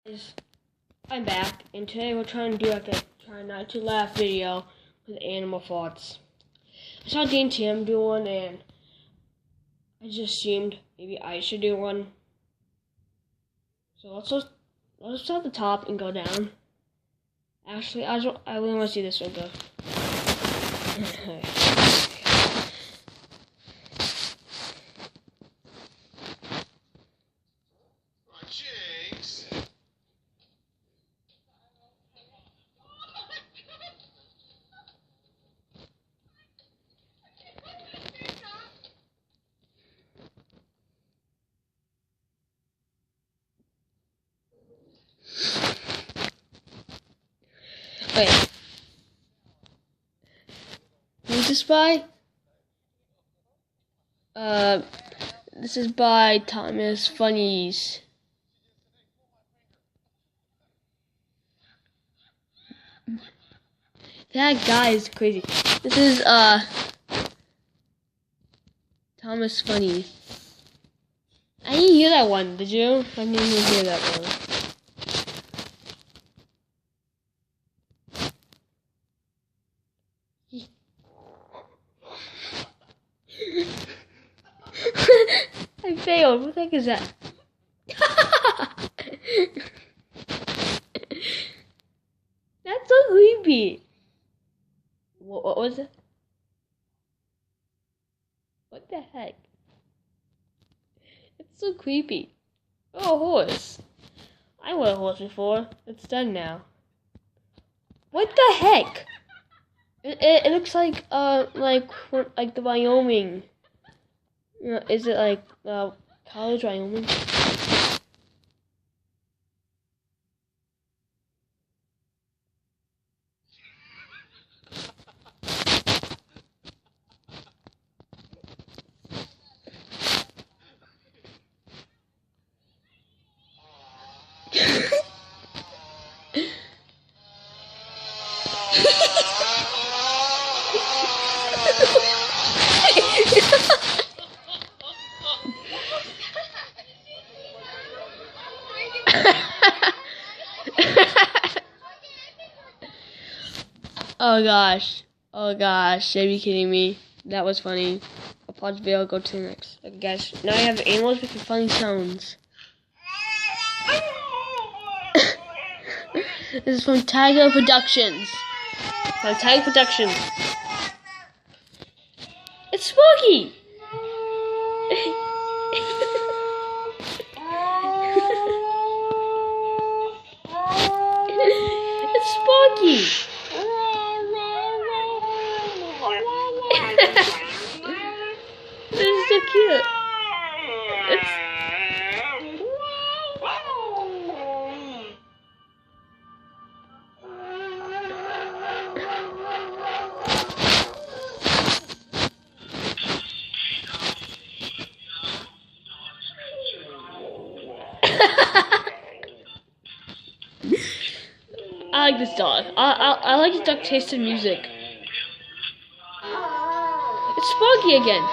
Guys, I'm back, and today we're trying to do like a try not to laugh video with animal thoughts. I saw Dean Tim do one, and I just assumed maybe I should do one. So let's start at the top and go down. Actually, I really want to see this one go. Wait. Who's this by? This is by Thomas Funnies. That guy is crazy. This is Thomas Funnies. I didn't hear that one, did you? I didn't even hear that one. I failed. What the heck is that? That's so creepy. What was it? What the heck? It's so creepy. Oh, a horse. I want a horse before. It's done now. What the heck? It looks like the Wyoming. You know, is it like College Wyoming? Oh gosh, are you kidding me? That was funny. I'll pause the video, go to the next. Okay, guys, now I have animals making funny sounds. This is from Tiger Productions. It's Smokey! It's Smokey! This is so cute. I like this dog. I like his dog taste of music. It's Smokey again.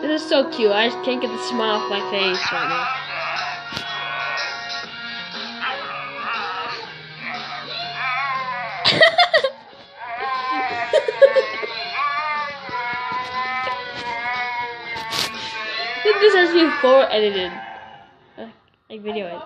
This is so cute. I just can't get the smile off my face right now. I think this has to be forward edited. Like video it.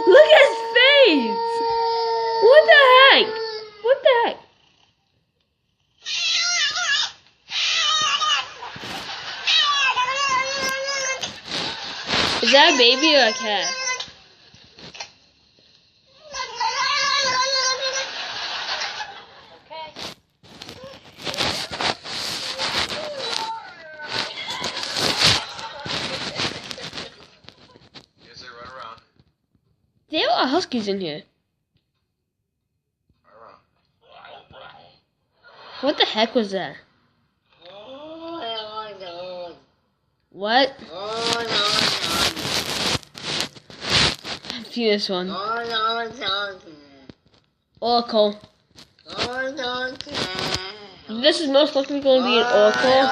Look at his face! What the heck? What the heck? Is that a baby or a cat? There are huskies in here. What the heck was that? What? See this one. Oracle. This is most likely going to be an Oracle.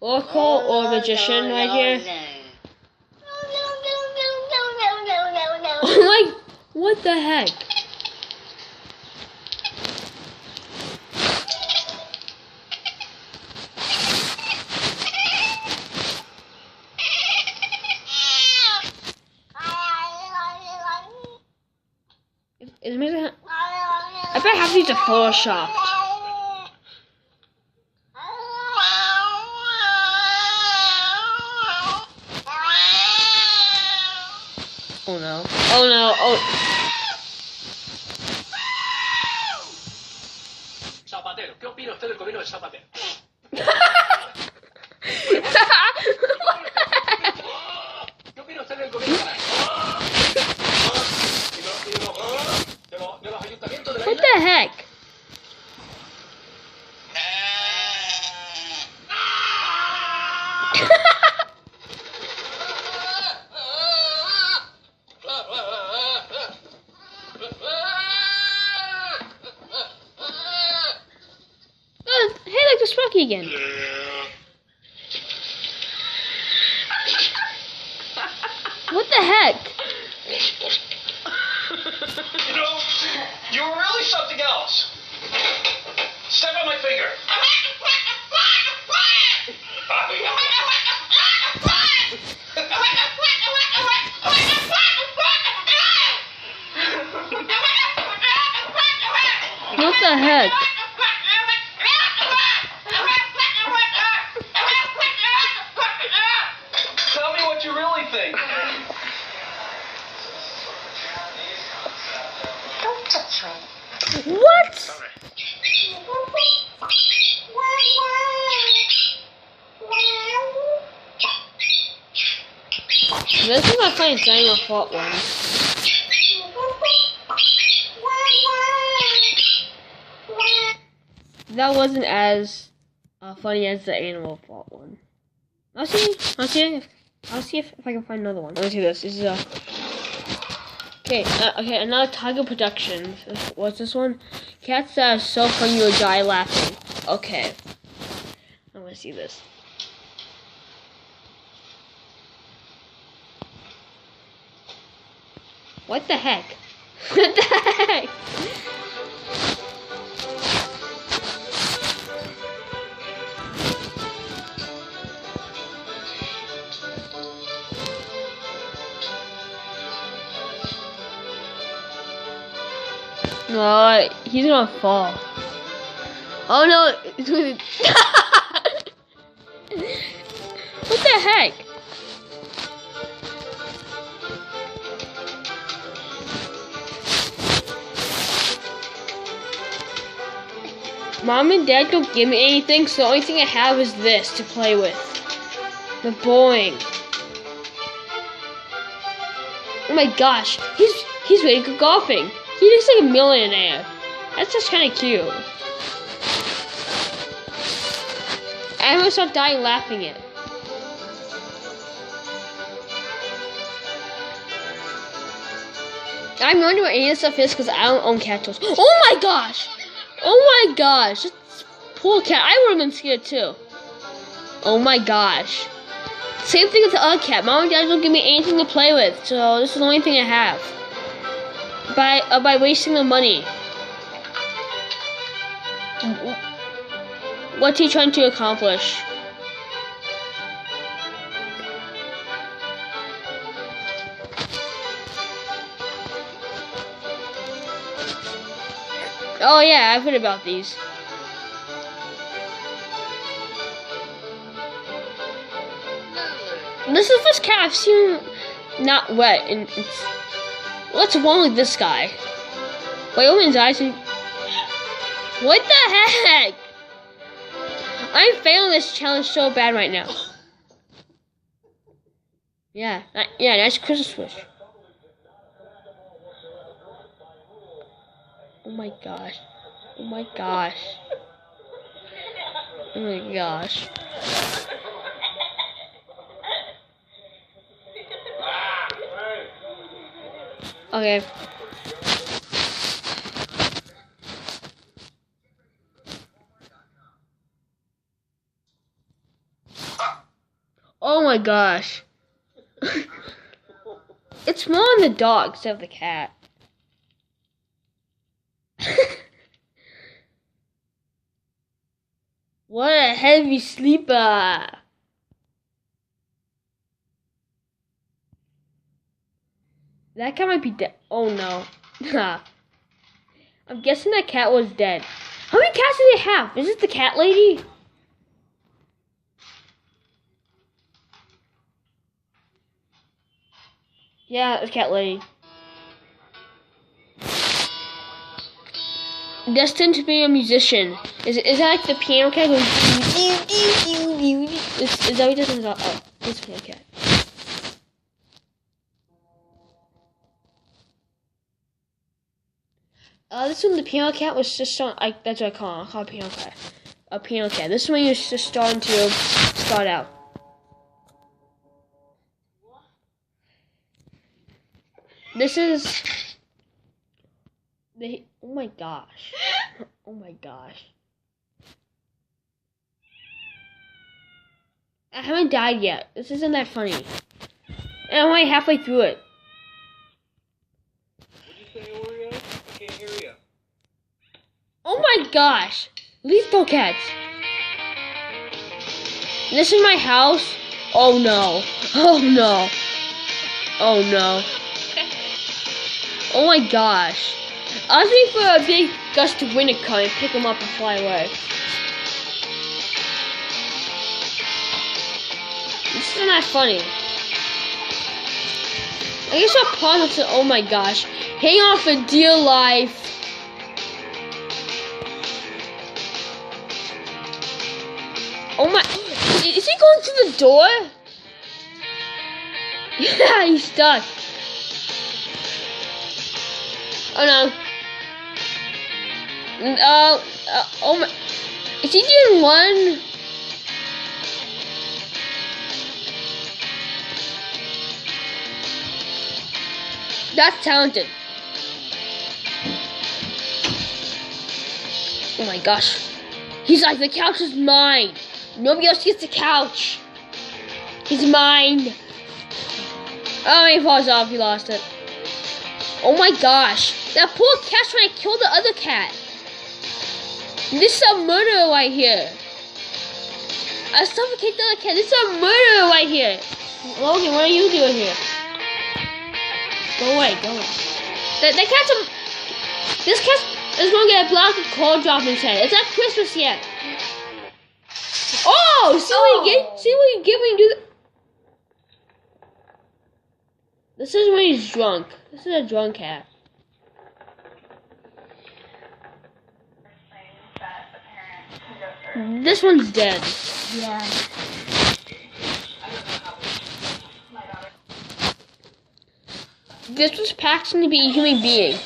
Oracle or Magician right here. Oh my, what the heck? I bet I have to use a Photoshop. Oh no. Oh no. Oh. Zapatero, ¿qué opina usted del gobierno de Zapatero? ¿Qué opina usted del gobierno de los ayuntamientos de la What the heck? Hey, like the Sprocky again. What the heck? You know, you were really something else. Step on my finger. What the heck? Tell me what you really think. Don't touch me. What? Sorry. This is my playing Daniel Fault one. That wasn't as funny as the Animal Fault one. I'll see if I can find another one. Let me see this. This is okay, another Tiger Productions. What's this one? Cats that are so funny you'll die laughing. Okay. I'm gonna see this. What the heck? What the heck? No, he's gonna fall. Oh no! What the heck? Mom and Dad don't give me anything, so the only thing I have is this to play with. The bowling. Oh my gosh, he's ready to go golfing. He looks like a millionaire. That's just kind of cute. I'm gonna start dying laughing at it. I'm wondering what any of this stuff is because I don't own cat toys. Oh my gosh! Oh my gosh! This poor cat. I would have been scared too. Oh my gosh. Same thing with the other cat. Mom and Dad don't give me anything to play with, so this is the only thing I have. By wasting the money. What's he trying to accomplish? Oh yeah, I've heard about these. This is the first cat I've seen not wet, and it's... What's wrong with this guy? Wait, open his eyes and... What the heck? I'm failing this challenge so bad right now. Yeah, nice Christmas wish. Oh my gosh. Oh my gosh. Oh my gosh. Okay. Oh my gosh. It's more on the dog instead of the cat. What a heavy sleeper. That cat might be dead. Oh no. I'm guessing that cat was dead. How many cats do they have? Is it the cat lady? Yeah, it's cat lady. Destined to be a musician. Is that like the piano cat going? Is that what this one's? Oh, it's piano cat. This one, the piano cat was just on. That's what I call it. I call it piano cat. A piano cat. This one is just starting to start out. This is the. Oh my gosh. Oh my gosh. I haven't died yet. This isn't that funny. And I'm only halfway through it. Did you say Oreo? I can't hear you. Oh my gosh. Lethal cats. This is my house. Oh no. Oh no. Oh no. Oh my gosh. I was waiting for a big gust of wind to come and pick him up and fly away. This is not funny. I guess I'll pause and oh my gosh. Hang on for dear life. Oh my. Is he going through the door? Yeah, he's stuck. Oh no. Oh my. Is he doing one? That's talented. Oh my gosh. He's like, the couch is mine. Nobody else gets the couch. It's mine. Oh, he falls off. He lost it. Oh my gosh. That poor cat's trying to kill the other cat. This is a murder right here. I suffocated the other cat. This is a murder right here. Logan, what are you doing here? Go away, go away. That cat's a... This cat is going to get a block of coal drop in his head. It's not Christmas yet. Oh! See what you get? See what you get when you do that? This is when he's drunk. This is a drunk cat. This one's dead. Yeah. This was Paxton to be a human being.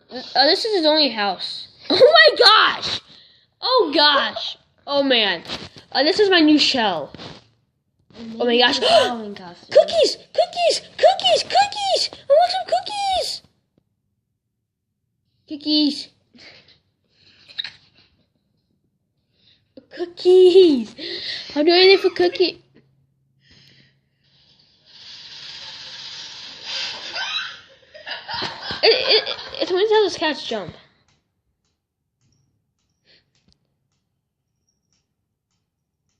This is his only house. Oh my gosh! Oh gosh! Oh man. This is my new shell. Oh my gosh. Cookies! Cookies! Cookies! Cookies! I want some cookies! Cookies! Cookies! I'll do anything for cookies. It's when how those cats jump.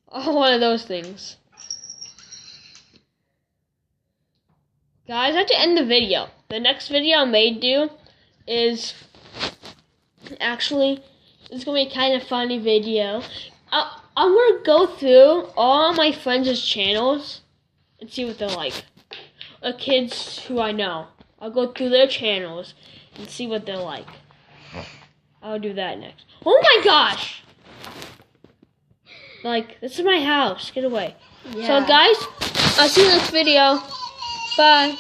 Oh, one of those things. Guys, I have to end the video. The next video I may do is actually, it's going to be a kind of funny video. I'm going to go through all my friends' channels and see what they're like. The kids who I know. I'll go through their channels and see what they're like. I'll do that next. Oh my gosh! Like, this is my house. Get away. Yeah. So guys, I'll see you in the next video. Bye.